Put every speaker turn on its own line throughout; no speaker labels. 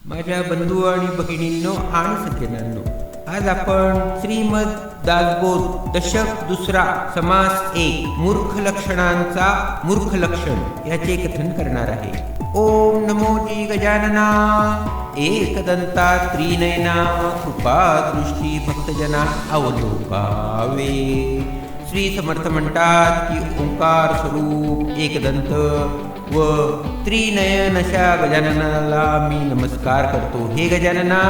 माझ्या बंधू आणि भगिनींनो आणि सज्जनांनो, आज आपण श्रीमद दासबोध दशक दुसरा समास एक मूर्ख लक्षणांचा मूर्ख लक्षण याचे कथन करणार आहे. ओम नमो जी गजानना एकदंता त्रिनयना कृपा दृष्टी भक्तजना अवलोकावे. श्री समर्थ म्हणतात की ओंकार स्वरूप एकदंत व त्रिनयन अशा गजाननाला मी नमस्कार करतो. हे गजानना,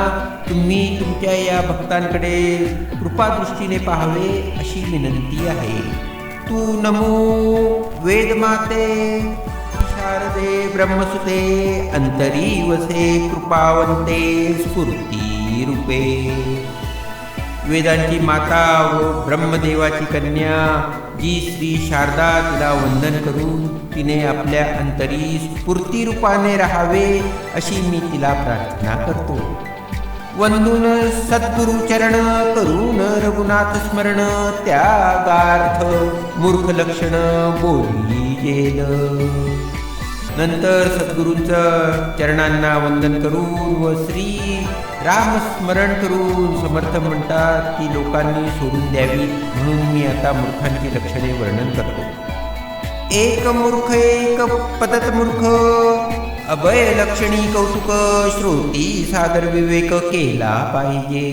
तुम्ही तुमच्या या भक्तांकडे कृपादृष्टीने पाहावे अशी विनंती आहे. तू नमो वेदमाते शारदे ब्रह्मसुते अंतरी वसे कृपावंते स्फूर्ती रूपे. वेदांची माता व ब्रह्मदेवाची कन्या जी श्री शारदा, तिला वंदन करून तिने आपल्या अंतरी स्फूर्ती रूपाने राहावे अशी मी तिला प्रार्थना करतो. वंदून सद्गुरु चरण करून रघुनाथ स्मरण त्यागार्थ मूर्ख लक्षण बोली जेल. नंतर सद्गुरूंचं चरणांना वंदन करून व श्री राम स्मरण करून समर्थ म्हणतात की लोकांनी सोडून द्यावी, म्हणून मी आता मूर्खांची लक्षणे वर्णन करतो. एक मूर्ख एक पदत मूर्ख अभय लक्षणी कौतुक श्रोती सादर विवेक केला पाहिजे.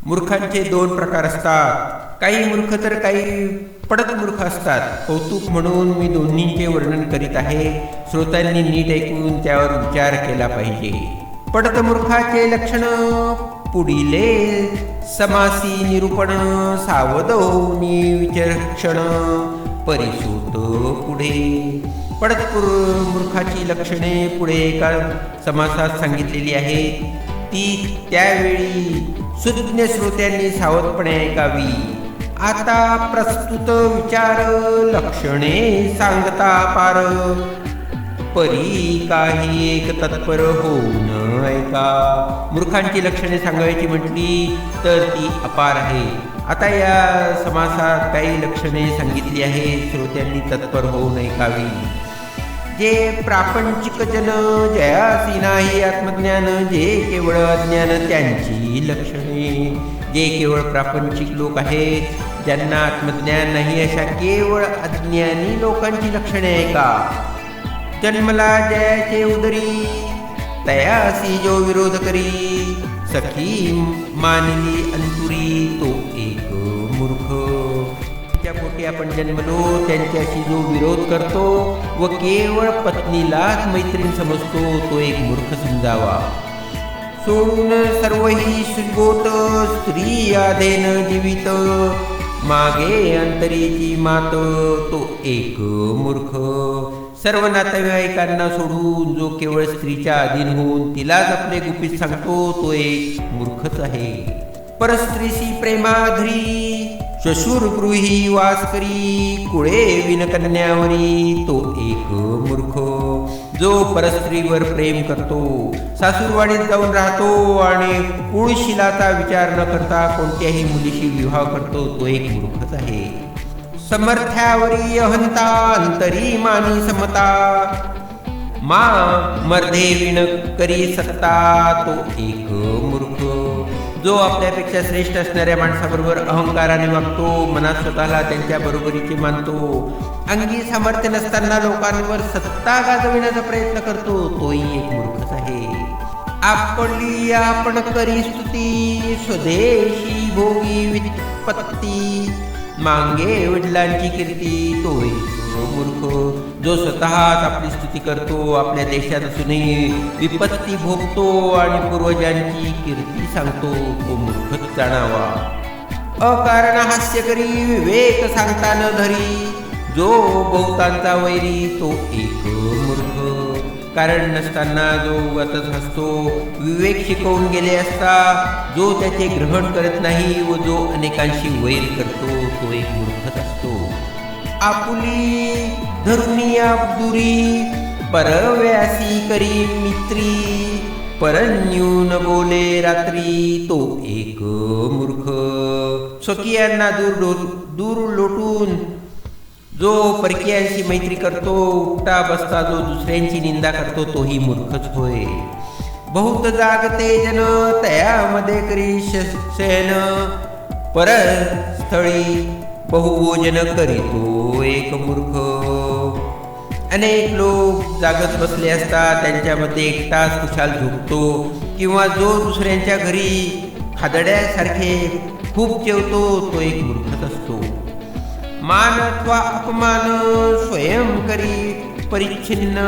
मूर्खांचे दोन प्रकार असतात. काही मूर्ख तर काही पडत मूर्ख असतात. कौतुक म्हणून मी दोन्हींचे वर्णन करीत आहे. श्रोत्यांनी नीट ऐकून त्यावर विचार केला पाहिजे. पडत मूर्खाचे लक्षण पुढिले समासी निरूपण सावध होऊन विचक्षण परिसूत पुढे. पडत मूर्खाची लक्षणे पुढे एका समासात सांगितलेली आहेत. ती त्यावेळी सुज्ञ श्रोत्यांनी सावधपणे ऐकावी. आता प्रस्तुत विचार लक्षणे सांगता पार परी काही एक तत्पर होऊन ऐका. मूर्खांची लक्षणे सांगायची म्हटली तर ती अपार आहे. आता या समासात काही लक्षणे सांगितली आहेत, श्रोत्यांनी तत्पर होऊन ऐकावी. जे प्रापंचिक जन जयासी नाही आत्मज्ञान, जे केवळ अज्ञान त्यांची लक्षणे. जे केवळ प्रापंचिक लोक आहेत, ज्यांना आत्मज्ञान नाही, अशा केवळ अज्ञानी लोकांची लक्षणे ऐका. जन्मला जयाचे उदरी तयासी जो विरोध करी, सखी मानिली अंतुरी तो एक मूर्ख. ज्या पोटी आपण जन्मलो त्यांच्याशी जो विरोध करतो व केवळ पत्नीलाच मैत्रीण समजतो तो एक मूर्ख समजावा. सोडून सर्वही सुगोत स्त्री आधेन जीवित, मागे अंतरीची मात तो एक मूर्ख. सर्व नातेवाईकांना सोडून जो केवळ स्त्रीच्या अधीन होऊन तिलाच आपले गुपित सांगतो तो एक मूर्खच आहे. परस्त्रीशी प्रेमाधरी श्वशुरगृही वास करी, कुळे विनकन्यावरी तो एक मूर्ख. जो परस्त्रीवर प्रेम करतो, सासूरवाडीत जाऊन राहतो आणि कुळशिलाचा विचार न करता कोणत्याही मुलीशी विवाह करतो तो एक मूर्खच आहे. समर्थ्यावरी अहंता अंतरी मानी समता, मा मर्धे विण करी सत्ता तो एक मूर्ख. जो आपल्यापेक्षा श्रेष्ठ असणाऱ्या माणसाबरोबर अहंकाराने वागतो, मनात स्वतःला त्यांच्या बरोबरीचे मानतो, अंगी सामर्थ्य नसताना लोकांवर सत्ता गाजविण्याचा प्रयत्न करतो तोही एक मूर्खच आहे. आपली आपण करी स्तुती स्वदेशी भोगी वित्पत्ती, मांगे वडिलांची कीर्ती तो एक मूर्ख. जो स्वतःच आपली स्तुती करतो, आपल्या देशात असूनही विपत्ती भोगतो आणि पूर्वजांची कीर्ती सांगतो तो मूर्खच जाणावा. अकारण हास्य करी विवेक सांगता न धरी, जो बहुतांचा वैरी तो एक मूर्ख. कारण नसताना जो उगाचच हसतो, विवेक शिकवून गेले असता जो त्याचे ग्रहण करत नाही व जो अनेकांशी वैर करतो तो एक मूर्खच असतो. आपुली धरुणी अब्दुरी परव्यासी करी मित्री, परन्यून बोले रात्री तो एक मूर्ख. स्वकीयांना दूर लोटून जो परकीयांशी मैत्री करतो, उठता बसता जो दुसऱ्यांची निंदा करतो तोही मूर्खच होय. बहुत जागते जन तयामध्ये करी शयन परस्थळी बहुभोजन करीतो एक मूर्ख. अनेक लोक जागत बसले असतात, त्यांच्यामध्ये एकटाच खुशाल झोपतो, किंवा जो दुसऱ्यांच्या घरी खादड्यासारखे खूप जेवतो तो एक मूर्खच असतो. मान अथवा अपमान स्वयं करी परिच्छिन्न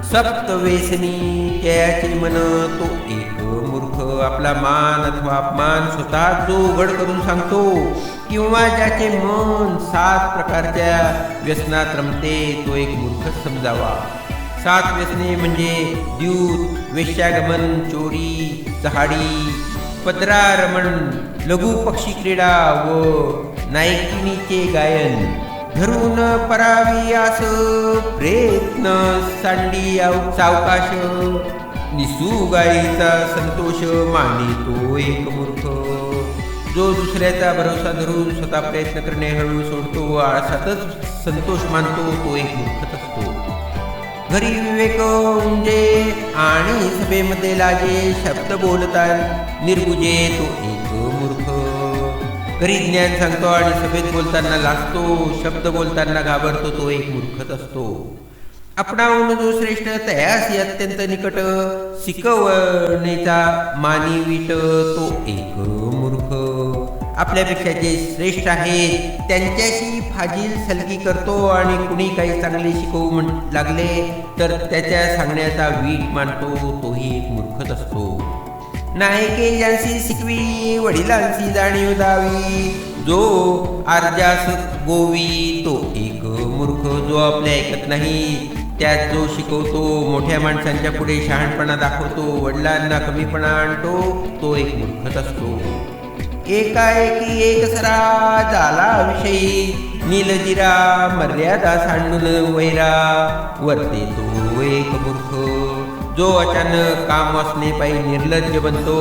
सप्त व्यसनी त्याचे मन तो एक मूर्ख. आपला मान अथवा अपमान स्वतः जो उघड करून सांगतो, किंवा ज्याचे मन 7 प्रकारच्या व्यसनात रमते तो एक मूर्खच समजावा. 7 व्यसने म्हणजे द्यूत, वेश्यागमन, चोरी, चहाडी, पदरारमण, लघु पक्षी क्रीडा व नायकिनीचे गायन. धरून परावी आस प्रयत्न सांडी सावकाश निसुगाईचा संतोष मानितो एक मूर्ख. जो दुसऱ्याचा भरोसा धरून स्वतः प्रयत्न करणे हळू सोडतो व आळसातच संतोष मानतो तो एक मूर्खच असतो. घरी विवेक उंजे आणि सभेमध्ये लाजे शब्द बोलता निर्बुजे तो एक मूर्ख. घरी ज्ञान सांगतो आणि सभेत बोलताना लाजतो, शब्द बोलताना घाबरतो तो एक मूर्खच असतो. आपणाहून जो श्रेष्ठ तयासी अत्यंत निकट शिकवणेचा मानिवीट तो एक मूर्ख. आपल्यापेक्षा जे श्रेष्ठ आहेत त्यांच्याशी फाजील सलगी करतो, आणि कुणी काही चांगले शिकवू लागले तर त्याच्या सांगण्याचा वीट मानतो तोही एक मूर्खच असतो. नायके ज्यांसी शिकवी वडिलांची जाणीव दावी, जो आर्जास गोवी तो एक मूर्ख. जो आपले ऐकत नाही त्यात जो शिकवतो, मोठ्या माणसांच्या पुढे शहाणपणा दाखवतो, वडिलांना कमीपणा आणतो तो एक मूर्खच असतो. एकाएकी एकसरा झाला विषयी नीलजिरा, मर्यादा सांडून वैरा वर्ते तो एक मूर्ख. जो अचानक काम वाचणे पायी निर्लज्ज बनतो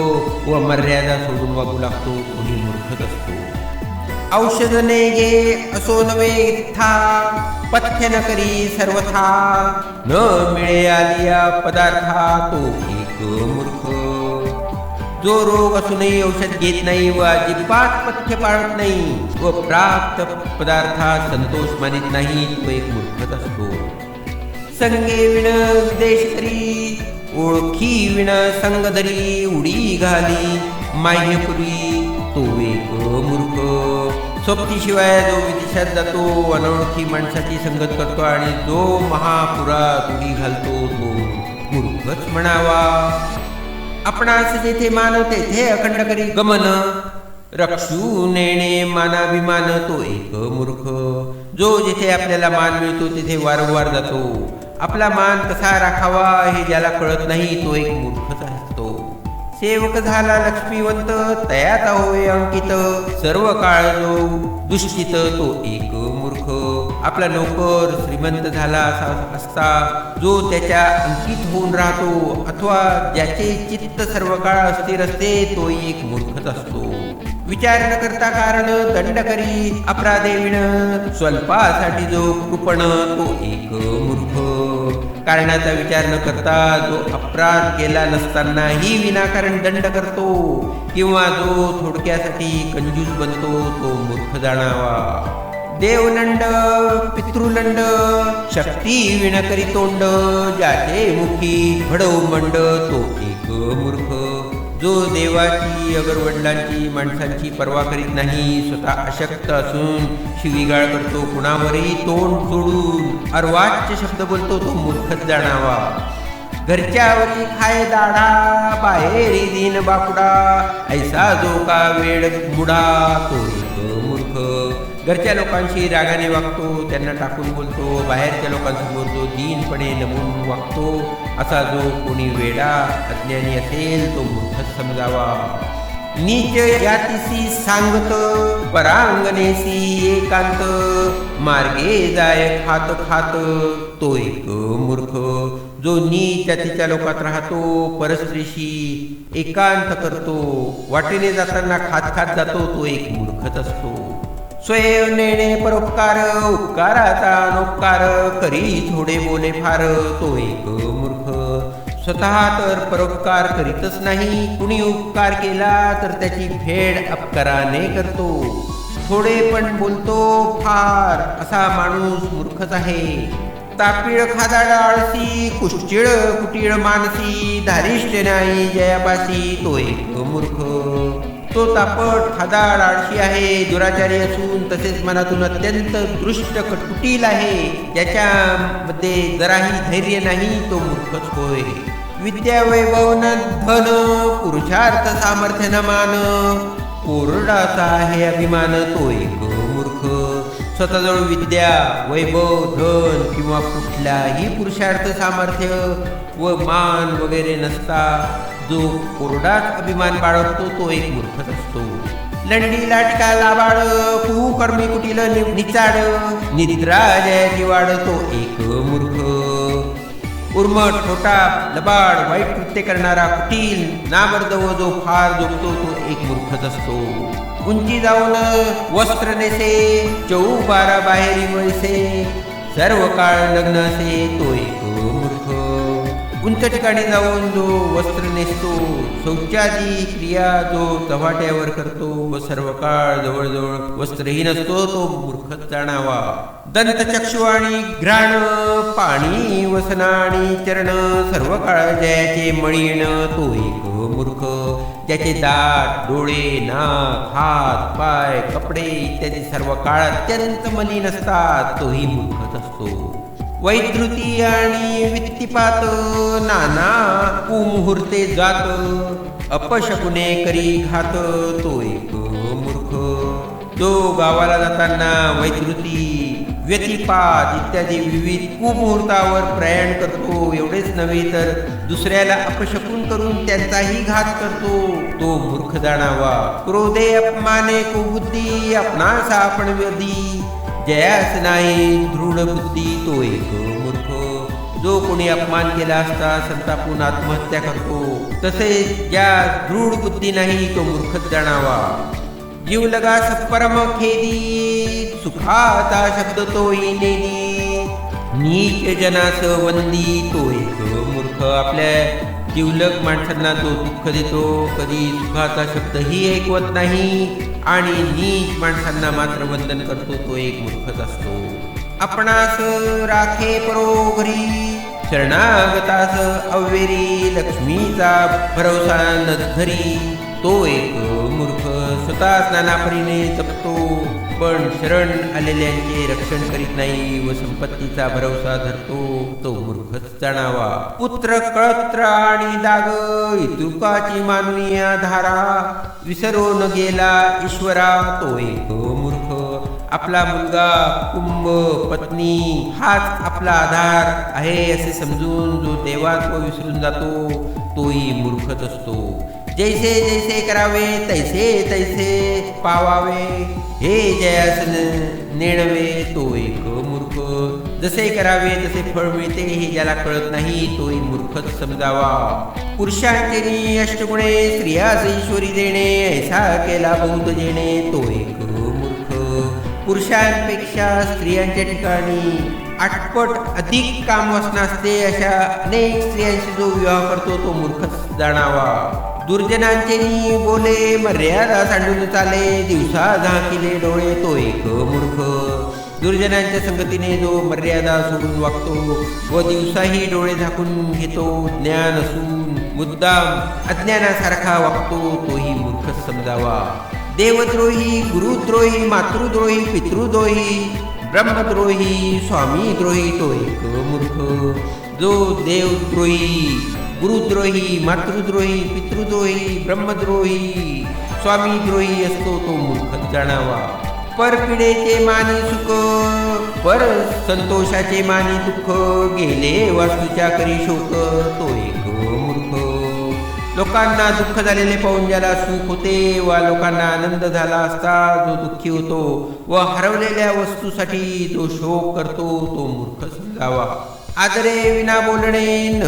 व मर्यादा सोडून वागू लागतो तोही मूर्खच असतो. औषध ने घे असो नवे था, पथ्य न करी सर्वथा, न मिळे आलिया पदार्था तो एक मूर्ख. जो रोग असूनही औषध घेत नाही व अजिबात पथ्य पाळत नाही व प्राप्त पदार्थात संतोष मानित नाही तो एक मूर्खच असतो. संगे विण विदेश करी, ओळखी विण संग धरी, उडी घाली माह्यपुरी तो एक मूर्ख. सोबतीशिवाय जो विदेशात जातो, अनोळखी माणसाची संगत करतो आणि जो महापुरात उडी घालतो तो मूर्खच म्हणावा. आपणास जेथे मान तेथे अखंड करी गमन, रक्षू नेणे मानाभिमान तो एक मूर्ख. जो जिथे आपल्याला मान मिळतो तिथे वारंवार जातो. आपला मान कसा राखावा हे ज्याला कळत नाही तो एक मूर्खच असतो. सेवक झाला लक्ष्मीवंत तयाचा होय अंकित, सर्व काळ जो दुष्टित तो एक मूर्ख. आपला नोकर श्रीमंत झाला असता जो त्याच्या अंकित होऊन राहतो, अथवा ज्याचे चित्त सर्व काळ अस्थिर असते तोही एक मूर्खच असतो. विचार न करता कारण दंड करी अपराधे विण, स्वल्पासाठी जो कृपण तो एक मूर्ख. कारणाचा विचार न करता जो अपराध केला नसतानाही विनाकारण दंड करतो, किंवा जो थोडक्यासाठी कंजूस बनतो तो मूर्ख जाणावा. देवनंड पितृलंड शक्ती विण करी तोंड, ज्याचे मुखी भडव मंड तो एक मूर्ख. जो देवाची अगर वडिलांची माणसांची पर्वा करीत नाही, स्वतः अशक्त असून शिवीगाळ करतो, कुणावरही तोंड सोडून अर्वाच्य शब्द बोलतो तो मूर्खच जाणावा. घरच्यावरी खाय दाढा, बाहेरी दिन बापुडा, ऐसा जो का वेळ मुडा तो एक मूर्ख. घरच्या लोकांशी रागाने वागतो, त्यांना टाकून बोलतो, बाहेरच्या लोकांसमोर जो दीनपणे नमून वागतो, असा जो कोणी वेडा अज्ञानी असेल तो मूर्खच समजावा. नीच जातीसी सांगत, परांगणेसी एकांत, मार्गे जाय खात खात तो एक मूर्ख. जो नीच जातीच्या लोकात राहतो, परस्त्रीशी एकांत करतो, वाटेने जाताना खात खात जातो तो एक मूर्खच असतो. स्वयं नेणे परोपकार, उपकाराचा अनोपकार, करी थोडे बोले फार तो एक मूर्ख. स्वतः तर परोपकार करीतच नाही, कुणी उपकार केला तर त्याची फेड अपकाराने करतो. थोडे पण बोलतो फार असा माणूस मूर्खच आहे. तापीळ खादाड आळसी, कुश्चिळ कुटीळ मानसी, धारिष्ट नाही जयापासी तो एक मूर्ख. तो तापट खादाड आळशी आहे, दुराचारी असून तसेच मनातून अत्यंत दृष्ट कटकुटील आहे. ज्याच्यामध्ये जराही धैर्य नाही तो मूर्खच होय. विद्या वैभव न धन, पुरुषार्थ सामर्थ्य न मान, कोरडाचा आहे अभिमान तो एक मूर्ख. स्वतःजवळ विद्या वैभव धन किंवा कुठलाही पुरुषार्थ सामर्थ्य व मान वगैरे नसता जो कोरडाच अभिमान बाळगतो तो एक मूर्खच असतो. लंडी लाटका लाबाड, कुकर्मी कुटील निचाड, निद्रा जयाची वाढ तो एक मूर्ख. उर्मट छोटा लबाड वाईट कृत्य करणारा कुटील नामर्दव जो फार जोगतो तो एक मूर्खच असतो. उंची जाऊन वस्त्र नेसे, 24 बाहेरी वैसे, सर्व काळ लग्न असे तो एक मूर्ख. उंच ठिकाणी जाऊन जो वस्त्र नेसतो, शौचादी क्रिया जो चव्हाट्यावर करतो व सर्व काळ जवळजवळ वस्त्रहीन असतो तो मूर्खच जाणावा. दंतचक्षु आणि घ्राण, पाणी वसन आणि चरण, सर्व काळ जयाचे मळीण तो एक मूर्ख. ज्याचे दात डोळे नाक हात पाय कपडे इत्यादी सर्व काळ अत्यंत मलिन असतात तोही मूर्खच असतो. वैधृती आणि वित्तीपात, नाना कुमुहूर्ते जात, अपशकुने करी घात तो एक मूर्ख. जो गावाला जाताना वैधृती व्यतिपात इत्यादी विविध कुमुहूर्तावर प्रयाण करतो, एवढेच नव्हे तर दुसऱ्याला अपशकुन करून त्यांचाही घात करतो तो मूर्ख जाणावा. क्रोधे अपमाने कुबुद्धी, आपणास आपण व्यधी, जयास नाही दृढ बुद्धी तो एक मूर्ख. जो कोणी अपमान केला असता संतापून आत्महत्या करतो, तसेच ज्या दृढ बुद्धी नाही तो मूर्खच जाणावा. जीव लगा परम खेदी, सुखाचा शब्द तोही नेदी, नीच जनास वंदी तो एक मूर्ख. आपल्या जिवलग माणसांना जो दुःख देतो, कधी सुखाचा शब्दही ऐकवत नाही आणि नीच माणसांना मात्र वंदन करतो तो एक मूर्खच असतो. आपणास राखे परोघरी, शरणागतास अवेरी, लक्ष्मीचा भरोसा न धरी तो एक मूर्ख. स्वतः नानापरीने जपतो पण शरण आलेल्यांचे रक्षण करीत नाही व संपत्तीचा भरोसा धरतो तो मूर्खच जाणावा. पुत्र कळत्र आणि दाग, इतुकाची मानवी धारा, विसरून गेला ईश्वरा तो एक मूर्ख. आपला मुलगा कुंभ पत्नी हाच आपला आधार आहे असे समजून जो देवात्व विसरून जातो तोही मूर्खच असतो. जैसे जैसे करावे तैसे तैसे पावावे, हे जयास नेणवे तो एक मूर्ख. जसे करावे तसे फळ मिळते हे ज्याला कळत नाही तोही मूर्खच समजावा. पुरुषांचे अष्टगुणे, स्त्रियास ईश्वरी देणे, ऐसा केला बौद्ध जेणे तो एक मूर्ख. पुरुषांपेक्षा स्त्रियांच्या ठिकाणी आठपट अधिक काम वासना असते, अशा अनेक स्त्रियांशी जो विवाह करतो तो मूर्खच जाणावा. दुर्जनांचे बोले, मर्यादा सांडून चाले, दिवसा झाकिले डोळे तो एक मूर्ख. दुर्जनांच्या संगतीने जो मर्यादा सोडून वागतो व दिवसाही डोळे झाकून घेतो, ज्ञान असून मुद्दाम अज्ञानासारखा वागतो तोही मूर्खच समजावा. देवद्रोही, गुरुद्रोही, मातृद्रोही, पितृद्रोही, ब्रह्मद्रोही, स्वामीद्रोही तो एक मूर्ख. जो देवद्रोही, गुरुद्रोही, मातृद्रोही, पितृद्रोही, ब्रह्मद्रोही, स्वामीद्रोही असतो तो मूर्खच जाणावा. परपिडेचे मानी सुख, पर संतोषाचे मानी दुःख, गेले वास्तूच्या करी शोक तो एक मूर्ख. लोकांना दुःख झालेले पाहून ज्याला सुख होते व लोकांना आनंद झाला असता जो दुःखी होतो व हरवलेल्या वस्तूसाठी जो शोक करतो तो मूर्ख समजावा. आदरे विना बोलणे, न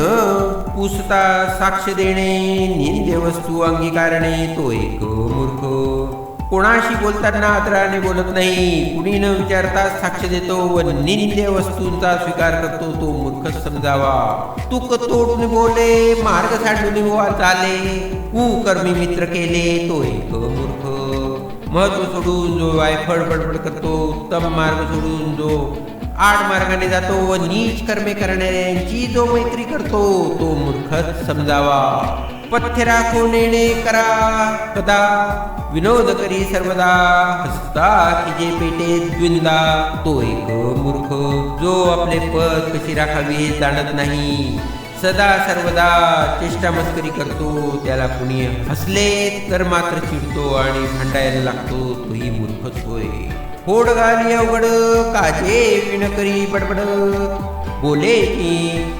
पुसता साक्ष देणे, निंद्य वस्तू अंगीकारणे तो एक मूर्ख. कोणाशी बोलताना आदराने बोलत नाही, कुणी न विचारता साक्ष देतो व निंद्य वस्तूंचा स्वीकार करतो तो मूर्खच समजावा. तूक तोडून बोले, मार्ग सांडून चाले, कुकर्मी मित्र केले तो एक मूर्ख. महत्व सोडून जो वायफळ बडबड करतो, उत्तम मार्ग सोडून जो आड मार्गाने जातो व नीच कर्मे करणाऱ्यांची जो मैत्री करतो तो मूर्खच समजावा. पथ्य राखो नेणे करा कदा, विनोद करी सर्वदा, हसता की जे पेटे द्विंदा तो एक मूर्ख. जो आपले पद कशी राखावी हे जाणत नाही, सदा सर्वदा चेष्टा मस्करी करतो, त्याला कुणी हसले तर मात्र चिडतो आणि भांडायला लागतो, तोही मूर्खच होय. होड घाली अवघड काजे विण करी बडबड, बोले की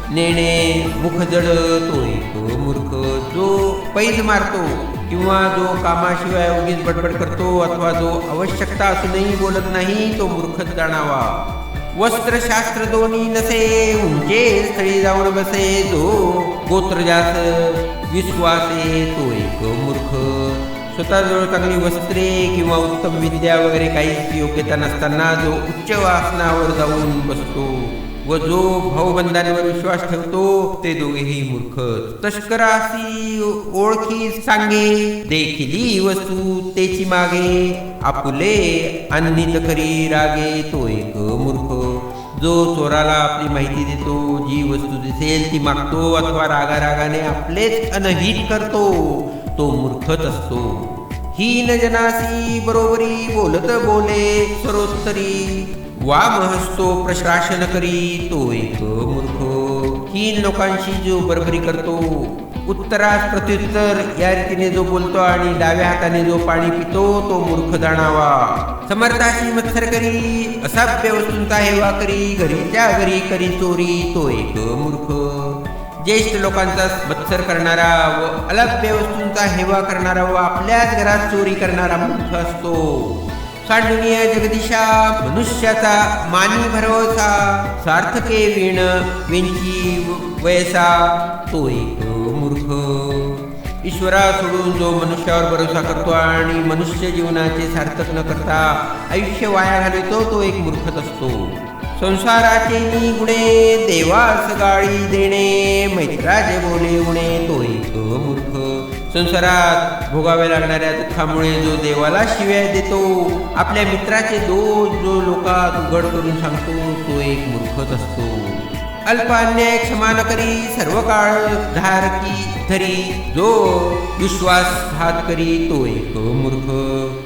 नेणे मुख जड तो एक मूर्ख. जो पैज मारतो किंवा जो कामाशिवाय उगीच बडबड करतो अथवा जो आवश्यकता असूनही बोलत नाही तो मूर्खच जाणावा. वस्त्रशास्त्र दोन्ही नसे, उंचे स्थळी जाऊन बसे, जो गोत्र जास विश्वासे तो एक मूर्ख. स्वतःजवळ चांगली वस्त्रे किंवा उत्तम विद्या वगैरे काहीच योग्यता नसताना जो उच्च आसनावर जाऊन बसतो व जो भाऊबंधांवर विश्वास ठेवतो ते दोघेही मूर्खच. तस्करासी ओळखी सांगे, देखिली वस्तू तेची मागे, आपुले अन्नित करी रागे तो एक मूर्ख. जो चोराला आपली माहिती देतो, जी वस्तू दिसेल ती मागतो अथवा रागारागाने आपलेच अनहित करतो तो मूर्खच असतो. हीन जनासी बरोबरी बोलत बोले सरोत्तरी, वाम हसतो प्रशासन करी तो एक मूर्ख. हीन लोकांशी जो बरोबरी करतो, उत्तरास प्रत्युत्तर या रीतीने जो बोलतो आणि डाव्या हाताने जो पाणी पितो तो मूर्ख जाणावा. समर्थाशी मत्सर करी, असाभ्य वस्तूंचा हेवा करी, घरीच्या घरी करी चोरी तो एक मूर्ख. ज्येष्ठ लोकांचा मत्सर करणारा व अलभ्य वस्तूंचा हेवा करणारा व आपल्याच घरात चोरी करणारा मूर्ख असतो. सांडणीय जगदीशा मनुष्याचा मानी भरवसा, सार्थके विण वेंची वयसा तो एक मूर्ख. ईश्वरा सोडून जो मनुष्यावर भरोसा करतो आणि मनुष्य जीवनाचे सार्थक न करता आयुष्य वाया घालवितो तो एक मूर्खच असतो. संसाराचे गुणे देवास गाळी देणे, मैत्राचे बोले उणे तो एक मूर्ख. संसारात भोगावे लागणाऱ्या दुःखामुळे जो देवाला शिव्या देतो, आपल्या मित्राचे दोष जो लोकात उघड करून सांगतो तो एक मूर्खच असतो. अल्प अन्याय क्षमा न करी, सर्व काळ धारकी धरी, जो विश्वासघात करी तो एक मूर्ख.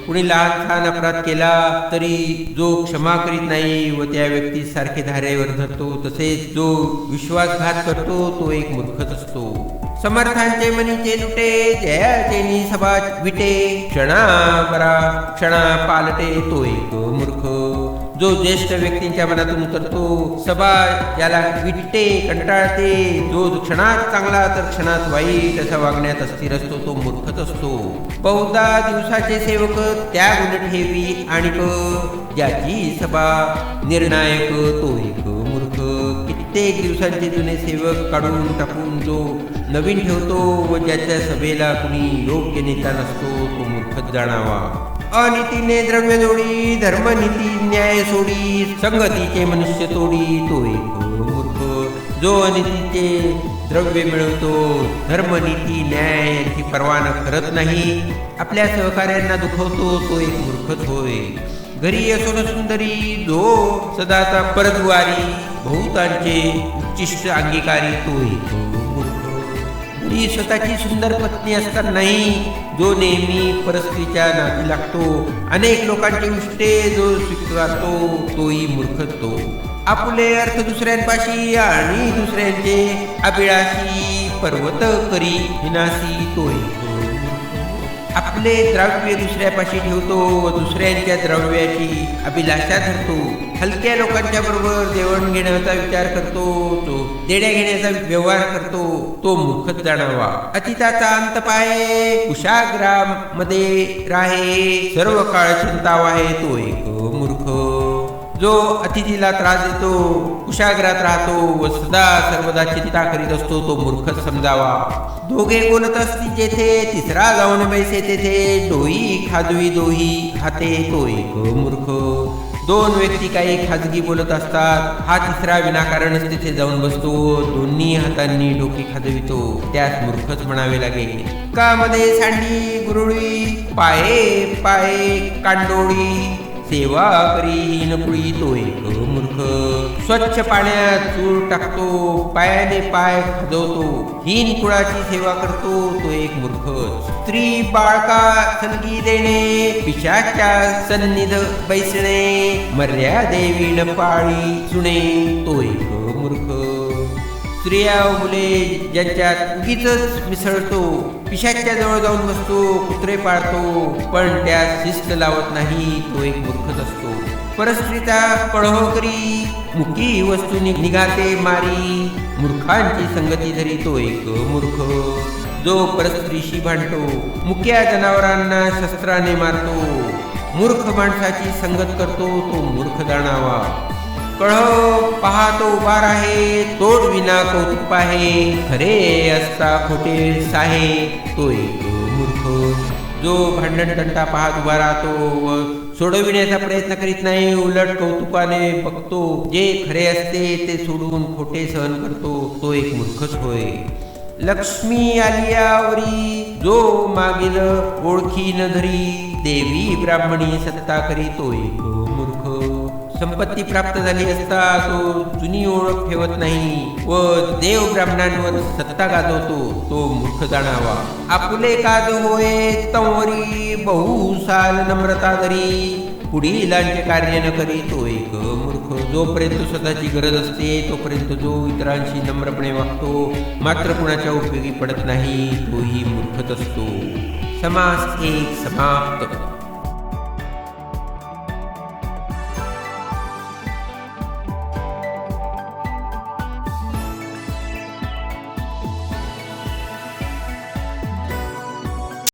कुणी लहान लहान अपराध केला तरी जो क्षमा करीत नाही व त्या व्यक्ती सारखे धारेवर धरतो, तसेच जो विश्वासघात करतो तो एक मूर्खच असतो. समर्थांचे मनीचे लुटे, जयाचे सभा विटे, क्षणा बरा क्षणा पालटे तो एक मूर्ख. जो ज्येष्ठ व्यक्तींच्या मनातून उतरतो, सभा ज्याला विटते कंटाळते, जो क्षणात चांगला तर क्षणात वाईट असा वागण्यात अस्थिर असतो तो मूर्खच असतो. बहुधा दिवसाचे सेवक त्याग ठेवी आणि ज्याची सभा निर्णायक तो एक मूर्ख. कित्येक दिवसांचे जुने सेवक काढून टाकून जो नवीन ठेवतो व ज्याच्या सभेला कुणी योग्य नेता नसतो तो मूर्खच जाणावा. अनितीने द्रव्य जोडी, धर्मनीती न्याय सोडी, संगतीचे मनुष्य तोडी तो एक मूर्ख. जो अनितीचे द्रव्य मिळवतो, धर्मनीती न्याय यांची पर्वा करत नाही, आपल्या सहकार्यांना दुखवतो तो एक मूर्खच होय. घरी असोन सुंदरी, जो सदाचा परद्वारी, बहुतांचे उच्चिष्ट अंगीकारी तो एक मूर्ख. घरी स्वतःची सुंदर पत्नी असतानाही जो नेहमी परस्त्रीच्या नादी लागतो, अनेक लोकांचे उष्टे जो स्वीकारतो तोही मूर्खच तो. आपुले अर्थ दुसऱ्यांपाशी आणि दुसऱ्यांचे अभिलाषी, पर्वत करी विनाशी तो एक. आपले द्रव्य दुसऱ्यापाशी ठेवतो व दुसऱ्यांच्या द्रव्याची अभिलाषा धरतो. हलक्या लोकांच्या बरोबर देवण घेण्याचा विचार करतो, तो देण्या घेण्याचा व्यवहार करतो तो मूर्खच जाणावा. अतिताचा अंत पाहे, कुशाग्राम मध्ये राहे, सर्व काळ चिंता वाहे तो एक मूर्ख. जो अतिथीला त्रास देतो, कुशाग्रात राहतो व सदा सर्वदा चिंता करीत असतो तो मूर्खच समजावा. दोघे बोलत असतील जेथे तिसरा जाऊन बैसे तेथे, डोई खाजवी दोही खाते तो एक मूर्ख. दोन व्यक्ती काही खाजगी बोलत असतात, हा तिसरा विनाकारणच तिथे जाऊन बसतो, दोन्ही हातांनी डोके खाजवितो, त्यास मूर्खच म्हणावे लागेल. कामध्ये सांडी गुरुळी, पाये पाये कांडोळी, सेवा करी हीनपुळी तो एक मूर्ख. स्वच्छ पाण्यात चूळ टाकतो, पायाने पाय खाजवतो, हीन कुळाची सेवा करतो तो एक मूर्ख. स्त्री बाळका सलगी देणे, पिशाच्या सन्निध बैसणे, मर्यादेवी न पाळी सुणे तो एक मूर्ख. स्त्रिया व मुले ज्यांच्यात उगीच मिसळतो, पिशाच्या जवळ जाऊन बसतो, कुत्रे पाळतो, पण त्यात शिस्त लावत नाही तो एक मूर्खच असतो. परस्त्रीचा कळह करी, मुकी वस्तू निघाते मारी, मूर्खांची संगती धरी तो एक मूर्ख. जो परस्त्रीशी भांडतो, मुक्या जनावरांना शस्त्राने मारतो, मूर्ख माणसाची संगत करतो तो मूर्ख जाणावा. कळह पाहतो उभा आहे, तोड विना कौतुक आहे, खरे असता खोटे साहे तो एक मूर्ख. जो भांडण तंटा पाहत उभा राहतो व सोडविण्याचा प्रयत्न करीत नाही, उलट कौतुकाने बघतो, जे खरे असते ते सोडून खोटे सहन करतो तो एक मूर्खच होय. लक्ष्मी आलियावरी, जो मागील ओळखी न धरी, देवी ब्राह्मणी सत्ता करी तो एक मूर्ख. संपत्ती प्राप्त झाली असता तो जुनी ओळख ठेवत नाही व देव ब्राह्मणांवर सत्ता गाजवतो तो मूर्ख जाणावा. आपुले काज होय तंवरी, बहुसाल नम्रता धरी, पुढीलांचे कार्य न करी तो एक मूर्ख. जोपर्यंत स्वतःची गरज असते तोपर्यंत जो इतरांशी नम्रपणे वागतो, मात्र कुणाच्या उपयोगी पडत नाही, तोही मूर्खच असतो. समास एक समाप्त.